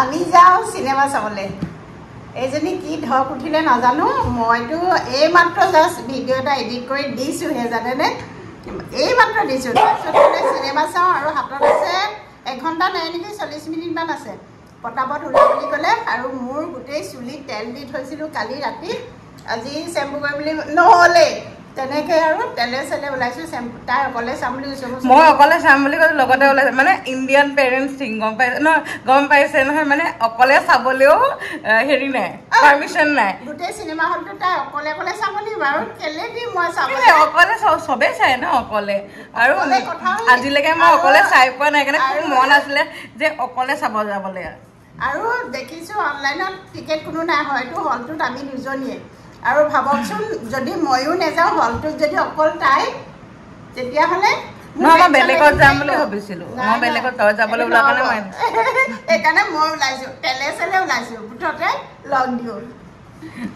আমি যাওঁ চিনেমা চাবলৈ এইজনী কি ঢক উঠিলে নাজানো মইতো এই মাত্ৰ জাষ্ট ভিডিঅ' এটা এডিট কৰি দিছোঁহে জানেনে এই মাত্ৰ দিছোঁ তাৰপিছত চিনেমা চাওঁ আৰু হাতত আছে 1 ঘণ্টা নাই নেকি 40 মিনিটমান আছে পটাপট ওলা বুলি ক'লে আৰু মোৰ গোটেই চুলিত তেল দি থৈছিলোঁ কালি ৰাতি আজি চেম্পু কৰিম বুলি নহ'লে তেনেকে আৰু তেলে চেলে ওলাইছোঁ চেম্পু তাই অকলে চাম বুলি কৈছোঁ মই অকলে চাম বুলি কৈছোঁ লগতে ওলাইছে মানে ইণ্ডিয়ান পেৰেণ্টছ থিং গম পাইছে নহয় মানে অকলে চাবলৈও হেৰি নাই পাৰ্মিশ্যন নাই গোটেই চিনেমা হলটো তাই অকলে অকলে চাব লাগিব আৰু কেলে দি মই চাব অকলে চবেই চাই ন অকলে আৰু আজিলৈকে মই অকলে চাই পোৱা নাই কাৰণে খুব মন আছিলে যে অকলে চাব যাবলৈ আৰু দেখিছোঁ অনলাইনত টিকেট কোনো নাই হয়তো হলটোত আমি দুজনীয়ে আৰু ভাবকচোন যদি ময়ো নাযাওঁ হলটোত যদি অকল তাই তেতিয়াহ'লে মই বেলেগত যাম বুলি ভাবিছিলোঁ মই বেলেগত তই যাবলৈ ওলোৱা কাৰণে মই সেইকাৰণে মই ওলাইছোঁ তেলে চেলে ওলাইছোঁ মুঠতে লগ দিওঁ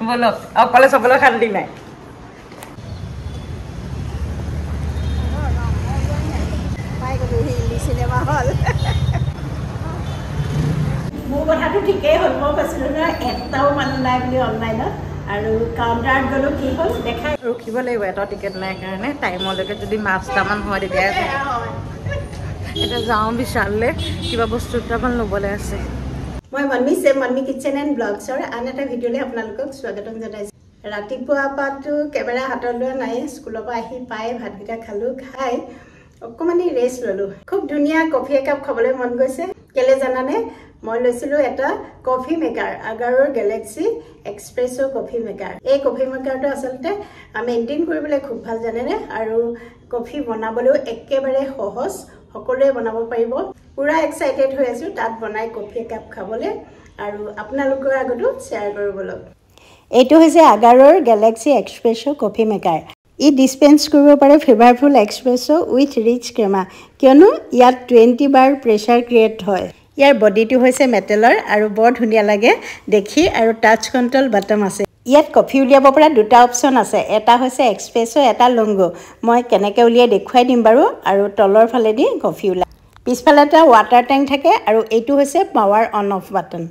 বলক অকলে চাবলৈ শান্তি নাই পাই গ'লোঁ হিন্দী চিনেমা হল মোৰ কথাটো ঠিকেই হ'ল মই কৈছিলোঁ নহয় এটাও মানুহ নাই বুলি অনলাইনত আৰু কাউণ্টাৰত গ'লো কি হ'ল দেখাই ৰখিব লাগিব এটা টিকেট নাই কাৰণে টাইমলৈকে যদি 5টামান হয় তেতিয়া এতিয়া যাওঁ বিশাললৈ কিবা বস্তু দুটামান ল'বলৈ আছে মই মন্মি কিটচেন এণ্ড ব্লগছৰ আন এটা ভিডিঅ'লৈ আপোনালোকক স্বাগতম জনাইছোঁ ৰাতিপুৱা পৰাটো কেমেৰা হাতত লোৱা নাই স্কুলৰ পৰা আহি পাই ভাতকেইটা খালোঁ খাই অকণমান ৰেষ্ট ল'লোঁ খুব ধুনীয়া কফি একাপ খাবলৈ মন গৈছে কেলে জানানে মই লৈছিলোঁ এটা কফি মেকাৰ আগাৰৰ গেলেক্সি এক্সপ্ৰেছো কফি মেকাৰ এই কফি মেকাৰটো আচলতে মেইনটেইন কৰিবলৈ খুব ভাল জানেনে আৰু কফি বনাবলৈও একেবাৰে সহজ সকলোৱে বনাব পাৰিব পুৰা এক্সাইটেড হৈ আছোঁ তাত বনাই কফি একাপ খাবলৈ আৰু আপোনালোকৰ আগতো শ্বেয়াৰ কৰিবলৈ এইটো হৈছে আগাৰৰ গেলেক্সি এক্সপ্ৰেছো কফি মেকাৰ ই ডিছপেন্স কৰিব পাৰে ফ্লেভাৰফুল এক্সপ্ৰেছো উইথ ৰিচ ক্ৰেমা কিয়নো ইয়াত 20 বাৰ প্ৰেছাৰ ক্ৰিয়েট হয় ইয়াৰ বডিটো হৈছে মেটেলৰ আৰু বৰ ধুনীয়া লাগে দেখি আৰু টাচ কণ্ট্ৰল বাটন আছে ইয়াত কফি উলিয়াব পৰা দুটা অপশ্যন আছে এটা হৈছে এক্সপ্ৰেছো এটা লংগো মই কেনেকৈ উলিয়াই দেখুৱাই দিম বাৰু আৰু তলৰ ফালেদি কফি ওলাই পিছফালে এটা ৱাটাৰ টেংক থাকে আৰু এইটো হৈছে power on off button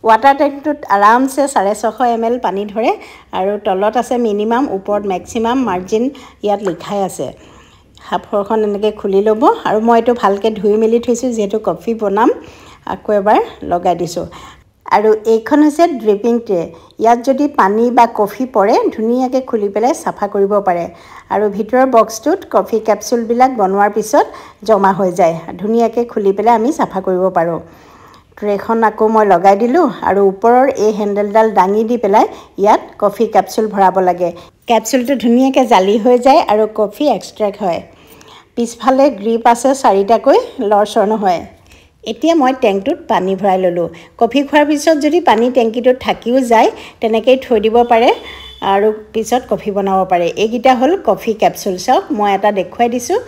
water টেংকটোত আৰামছে 650 ml পানী ধৰে আৰু তলত আছে মিনিমাম ওপৰত মেক্সিমাম মাৰ্জিন ইয়াত লিখাই আছে হাফৰখন এনেকৈ খুলি ল'ব আৰু মই এইটো ভালকৈ ধুই মেলি থৈছোঁ যিহেতু কফি বনাম আকৌ এবাৰ লগাই দিছোঁ আৰু এইখন হৈছে ড্ৰিপিং ট্ৰে ইয়াত যদি পানী বা কফি পৰে ধুনীয়াকৈ খুলি পেলাই চাফা কৰিব পাৰে আৰু ভিতৰৰ বক্সটোত কফি কেপচুলবিলাক বনোৱাৰ পিছত জমা হৈ যায় ধুনীয়াকৈ খুলি পেলাই আমি চাফা কৰিব পাৰোঁ ট্ৰেখন আকৌ মই লগাই দিলোঁ আৰু ওপৰৰ এই হেণ্ডেলডাল দাঙি দি পেলাই ইয়াত কফি কেপচুল ভৰাব লাগে কেপচুলটো ধুনীয়াকৈ জালি হৈ যায় আৰু কফি এক্সট্ৰেক্ট হয় পিছফালে গ্ৰিপ আছে 4টাকৈ লৰচৰ নহয় এতিয়া মই টেংকটোত পানী ভৰাই ল'লোঁ কফি খোৱাৰ পিছত যদি পানী টেংকিটোত থাকিও যায় তেনেকৈয়ে থৈ দিব পাৰে আৰু পিছত কফি বনাব পাৰে এইকেইটা হ'ল কফি কেপচুল চাওক মই এটা দেখুৱাই দিছোঁ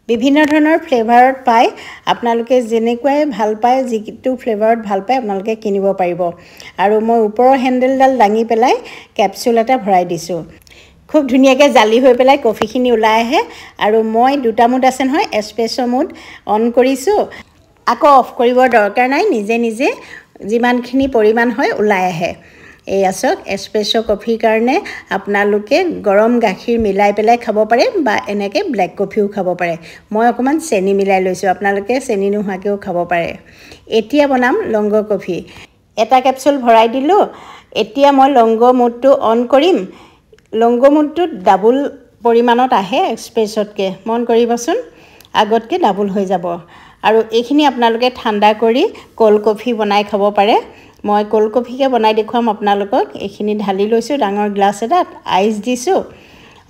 বিভিন্ন ধৰণৰ ফ্লেভাৰত পায় আপোনালোকে যেনেকুৱাই ভাল পায় যিটো ফ্লেভাৰত ভাল পায় আপোনালোকে কিনিব পাৰিব আৰু মই ওপৰৰ হেণ্ডেলডাল দাঙি পেলাই কেপচুল এটা ভৰাই দিছোঁ খুব ধুনীয়াকৈ জালি হৈ পেলাই কফিখিনি ওলাই আহে আৰু মই দুটা মুড আছে নহয় এস্প্ৰেছো মুড অন কৰিছোঁ আকৌ অফ কৰিবৰ দৰকাৰ নাই নিজে নিজে যিমানখিনি পৰিমাণ হয় ওলাই আহে এয়া চাওক এস্প্ৰেছো কফিৰ কাৰণে আপোনালোকে গৰম গাখীৰ মিলাই পেলাই খাব পাৰে বা এনেকৈ ব্লেক কফিও খাব পাৰে মই অকণমান চেনি মিলাই লৈছোঁ আপোনালোকে চেনি নোহোৱাকৈও খাব পাৰে এতিয়া বনাম লংগো কফি এটা কেপচুল ভৰাই দিলোঁ এতিয়া মই লংগো মুডটো অন কৰিম লংগো মুডটোত ডাবল পৰিমাণত আহে এক্সপ্ৰেছতকৈ মন কৰিবচোন আগতকৈ ডাবল হৈ যাব আৰু এইখিনি আপোনালোকে ঠাণ্ডা কৰি কোল্ড কফি বনাই খাব পাৰে মই কোল্ড কফিকে বনাই দেখুৱাম আপোনালোকক এইখিনি ঢালি লৈছোঁ ডাঙৰ গ্লাছ এটাত আইচ দিছোঁ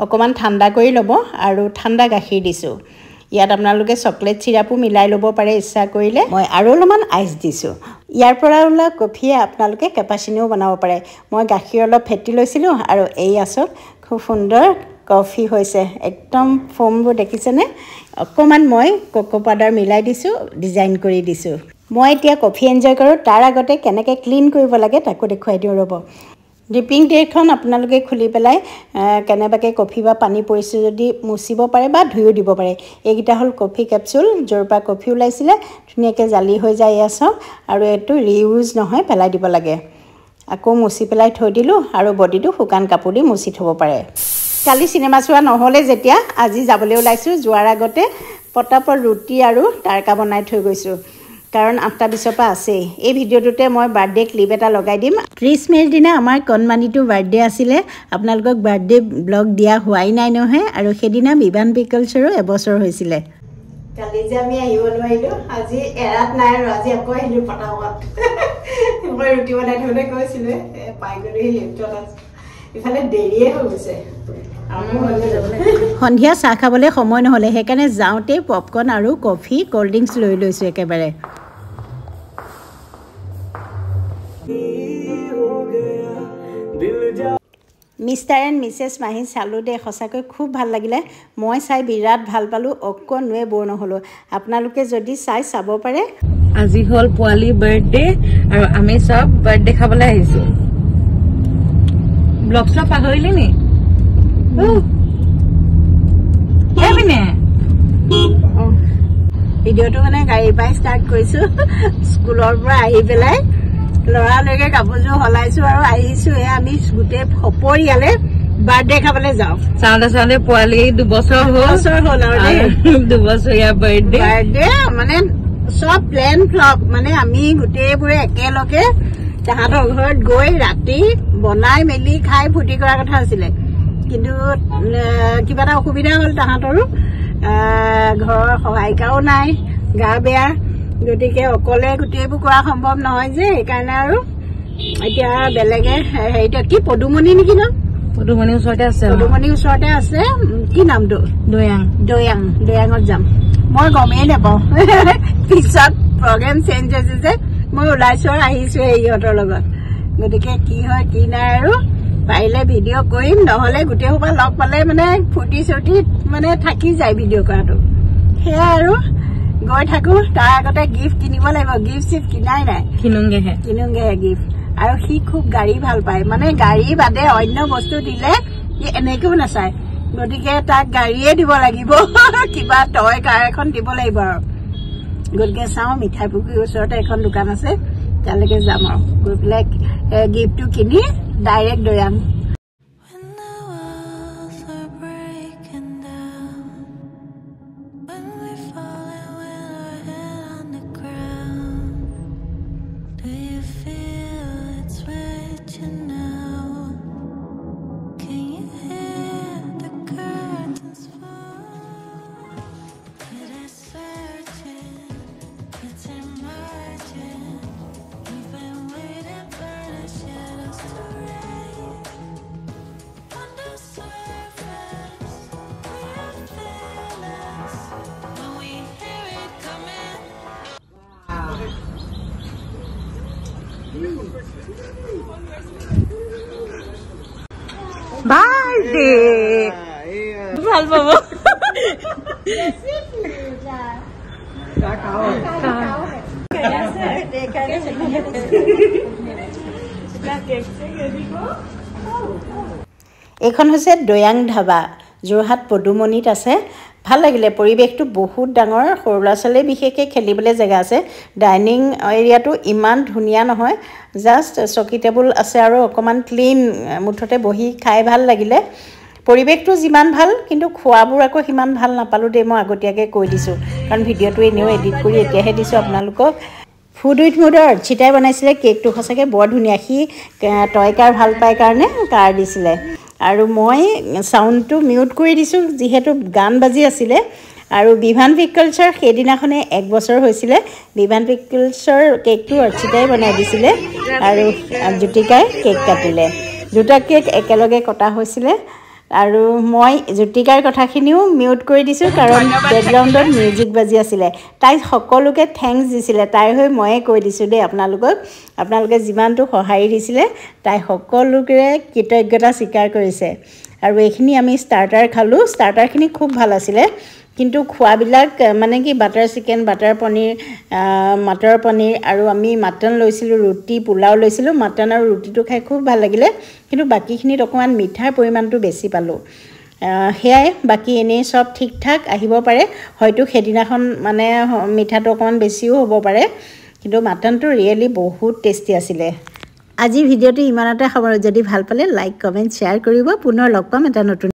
অকণমান ঠাণ্ডা কৰি ল'ব আৰু ঠাণ্ডা গাখীৰ দিছোঁ ইয়াত আপোনালোকে চকলেট চিৰাপো মিলাই ল'ব পাৰে ইচ্ছা কৰিলে মই আৰু অলপমান আইচ দিছোঁ ইয়াৰ পৰা ওলোৱা কফিয়ে আপোনালোকে কেপাচিনিও বনাব পাৰে মই গাখীৰ অলপ ফেটি লৈছিলোঁ আৰু এই আচক খুব সুন্দৰ কফি হৈছে একদম ফোমবোৰ দেখিছেনে অকণমান মই কোকো পাউডাৰ মিলাই দিছোঁ ডিজাইন কৰি দিছোঁ মই এতিয়া কফি এনজয় কৰোঁ তাৰ আগতে কেনেকৈ ক্লিন কৰিব লাগে তাকো দেখুৱাই দিওঁ ৰ'ব ডিপিং ট্ৰেখন আপোনালোকে খুলি পেলাই কেনেবাকৈ কফি বা পানী পৰিছে যদি মুচিব পাৰে বা ধুইও দিব পাৰে। এইকেইটা হ'ল কফি কেপচুল, য'ৰ পৰা কফি ওলাইছিলে ধুনীয়াকৈ জালি হৈ যায়। এয়া চাওক, আৰু এইটো ৰিইউজ নহয়, পেলাই দিব লাগে। আকৌ মুচি পেলাই থৈ দিলোঁ, আৰু বডিটো শুকান কাপোৰ দি মুচি থ'ব পাৰে। কালি চিনেমা চোৱা নহ'লে যেতিয়া আজি যাবলৈ ওলাইছোঁ, যোৱাৰ আগতে পটাপট ৰুটি আৰু তাৰকা বনাই থৈ গৈছোঁ, কাৰণ 8:20 পৰা আছেই। এই ভিডিঅ'টোতে মই বাৰ্থডে ক্লিপ এটা লগাই দিম। 30 মে'ৰ দিনা আমাৰ কণমানিটো বাৰ্থডে আছিলে। আপোনালোকক বাৰ্থডে ব্লগ দিয়া হোৱাই নাই নহয়, আৰু সেইদিনা বিভান পিকলছৰো এবছৰ হৈছিলে। কালি যে আমি আহিব নোৱাৰিলোঁ, আজি এৰাত নাই, আৰু আজি আকৌ আহিলোঁ পটাপট। মই ৰুটি বনাই থ'বলৈ কৈছিলোঁ, পাই গ'লোহি লিফ্টত আছোঁ। ইফালে দেৰিয়ে হৈ গৈছে, সন্ধিয়া চাহ খাবলৈ সময় নহ'লে, সেইকাৰণে যাওঁতেই পপকৰ্ণ আৰু কফি ক'ল্ড ড্ৰিংকছ লৈ লৈছোঁ একেবাৰে। মিষ্টাৰ এণ্ড মিছেছ মাহী চালোঁ দেই, সঁচাকৈ খুব ভাল লাগিলে। মই চাই বিৰাট ভাল পালোঁ, অকণোৱে বৰ নহ'লোঁ। আপোনালোকে যদি চাব পাৰে। আজি হ'ল পোৱালি বাৰ্থডে, আৰু আমি চব বাৰ্থডে খাবলৈ আহিছোঁ। ব্লগ চব পাহৰিলি নি? ভিডিঅ'টো মানে গাড়ীৰ পৰাই ষ্টাৰ্ট কৰিছোঁ। স্কুলৰ পৰা আহি পেলাই ল'ৰালৈকে কাপোৰযোৰ সলাইছোঁ আৰু আহিছোঁ। এয়া আমি গোটেই সপৰিয়ালে বাৰ্থডে খাবলৈ যাওঁ। চাওঁতে পোৱালি 2 বছৰ হ'ল আৰু 2 বছৰীয়া বাৰ্থডে মানে চব প্লেন ফ্লপ। মানে আমি গোটেইবোৰে একেলগে তাহাঁতৰ ঘৰত গৈ ৰাতি বনাই মেলি খাই ফূৰ্তি কৰাৰ কথা আছিলে, কিন্তু কিবা এটা অসুবিধা হ'ল। তাহাঁতৰো ঘৰৰ সহায়িকাও নাই, গা বেয়া, গতিকে অকলে গোটেইবোৰ কৰা সম্ভৱ নহয় যে, সেইকাৰণে আৰু এতিয়া বেলেগে হেৰিত কি পদুমণি নেকি ন? পদুমণিৰ ওচৰতে আছে। পদুমণিৰ ওচৰতে আছে, কি নামটো? দৈয়াঙত যাম। মই গমেই নাপাওঁ, পিছত প্ৰগ্ৰেম চেঞ্জ হৈছে যে মই ওলাইছোঁ আৰু আহিছোঁ ইহঁতৰ লগত। গতিকে কি হয় কি নাই আৰু পাৰিলে ভিডিঅ' কৰিম, নহ'লে গোটেই সোপা লগ পালে মানে ফূৰ্তি চূৰ্তিত মানে থাকি যায় ভিডিঅ' কৰাটো। সেয়াই আৰু গৈ থাকোঁ। তাৰ আগতে গিফ্ট কিনিব লাগিব, গিফ্ট চিফ্ট কিনাই নাই, কিনোগেহে গিফ্ট। আৰু সি খুব গাড়ী ভাল পায়, মানে গাড়ী বাদে অন্য বস্তু দিলে সি এনেকেও নাচায়। গতিকে তাক গাড়ীয়ে দিব লাগিব, কিবা টয় কাৰ এখন দিব লাগিব আৰু। গতিকে চাওঁ, মিঠাই পুখুৰীৰ ওচৰতে এখন দোকান আছে, তালৈকে যাম আৰু গৈ পেলাই গিফ্টটো কিনি ডাইৰেক্ট দৈয়াং। বাৰ্থডে ভাল পাব। এইখন হৈছে দৈয়াং ধাবা, যোৰহাট পদুমণিত আছে। ভাল লাগিলে, পৰিৱেশটো বহুত ডাঙৰ, সৰু ল'ৰা ছোৱালীয়ে বিশেষকৈ খেলিবলৈ জেগা আছে। ডাইনিং এৰিয়াটো ইমান ধুনীয়া নহয়, জাষ্ট চকী টেবুল আছে আৰু অকণমান ক্লিন, মুঠতে বহি খাই ভাল লাগিলে। পৰিৱেশটো যিমান ভাল, কিন্তু খোৱাবোৰ আকৌ সিমান ভাল নাপালোঁ দেই। মই আগতীয়াকৈ কৈ দিছোঁ, কাৰণ ভিডিঅ'টো এনেও এডিট কৰি এতিয়াহে দিছোঁ আপোনালোকক। ফুড উইথ মুডৰ অৰ্চিতাই বনাইছিলে কেকটো, সঁচাকৈ বৰ ধুনীয়া। সি টয় কাৰ ভাল পায় কাৰণে কাৰ দিছিলে, আৰু মই চাউণ্ডটো মিউট কৰি দিছোঁ যিহেতু গান বাজি আছিলে। আৰু বিভান পিকলছৰ সেইদিনাখনে 1 বছৰ হৈছিলে। বিভান পিকলছৰ কেকটো অৰ্চিতাই বনাই দিছিলে, আৰু জ্যোতিকাই কেক কাটিলে। 2টা কেক একেলগে কটা হৈছিলে, আৰু মই জ্যোতিকাৰ কথাখিনিও মিউট কৰি দিছোঁ, কাৰণ বেকগ্ৰাউণ্ডত মিউজিক বাজি আছিলে। তাই সকলোকে থেংকছ দিছিলে, তাইৰ হৈ ময়ে কৈ দিছোঁ দেই আপোনালোকক। আপোনালোকে যিমানটো সঁহাৰি দিছিলে, তাই সকলোকে কৃতজ্ঞতা স্বীকাৰ কৰিছে। আৰু এইখিনি আমি ষ্টাৰ্টাৰ খালোঁ, ষ্টাৰ্টাৰখিনি খুব ভাল আছিলে। কিন্তু খোৱাবিলাক মানে কি butter chicken butter paneer motor paneer আৰু আমি মাটন লৈছিলোঁ ৰুটি পোলাও লৈছিলোঁ মাটন আৰু ৰুটিটো খাই খুব ভাল লাগিলে কিন্তু বাকীখিনিত অকণমান মিঠাৰ পৰিমাণটো বেছি পালোঁ সেয়াই বাকী এনেই চব ঠিক ঠাক আহিব পাৰে হয়তো সেইদিনাখন মানে মিঠাটো অকণমান বেছিও হ'ব পাৰে কিন্তু মাটনটো ৰিয়েলি বহুত টেষ্টি আছিলে আজি ভিডিঅ'টো ইমানতে সামৰো যদি ভাল পালে লাইক কমেণ্ট শ্বেয়াৰ কৰিব পুনৰ লগ পাম এটা নতুন